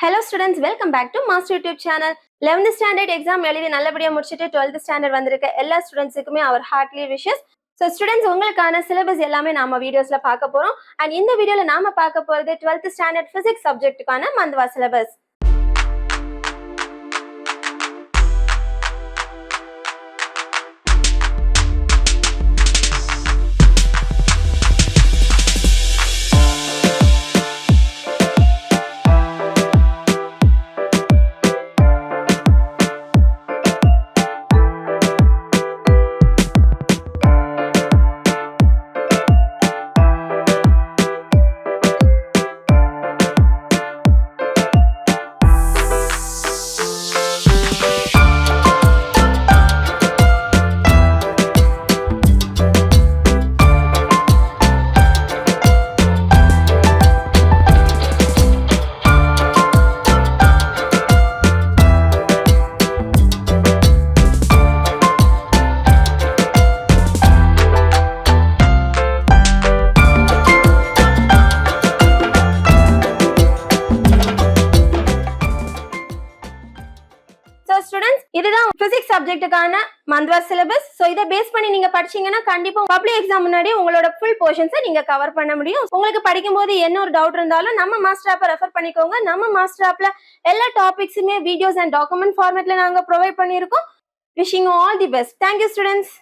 Hello students, welcome back to Master YouTube channel. 11th standard exam எழுதி நல்லபடியா முடிச்சிட்டு 12th standard வந்திருக்க எல்லா ஸ்டூடண்ட்ஸுக்குமே அவர் heartily wishes. So students, உங்களுக்கான சிலபஸ் எல்லாமே நாம வீடியோஸ்ல பார்க்க போறோம். And இந்த வீடியோல நாம பார்க்க போறது 12th standard physics சப்ஜெக்ட்டுக்கான மந்த்வா சிலபஸ். இதுதான் பிசிக்ஸ் சப்ஜெக்ட்டுக்கான மந்த்வா சிலபஸ். சோ இதை பேஸ் பண்ணி நீங்க படிச்சீங்கன்னா கண்டிப்பா பப்ளிக் எக்ஸாம் முன்னாடி உங்களோட ஃபுல் போர்ஷன்ஸை நீங்க கவர் பண்ண முடியும். உங்களுக்கு படிக்கும் போது என்ன ஒரு டவுட் இருந்தாலும் நம்ம மாஸ்டர் ஆப்பை ரெஃபர் பண்ணிக்கோங்க. நம்ம மாஸ்டர் ஆப்ல எல்லா டாபிக்ஸுமே வீடியோஸ் அண்ட் டாக்குமெண்ட் ஃபார்மேட்ல நாங்க ப்ரொவைட் பண்ணியிருக்கோம். Wishing all the best. Thank you students.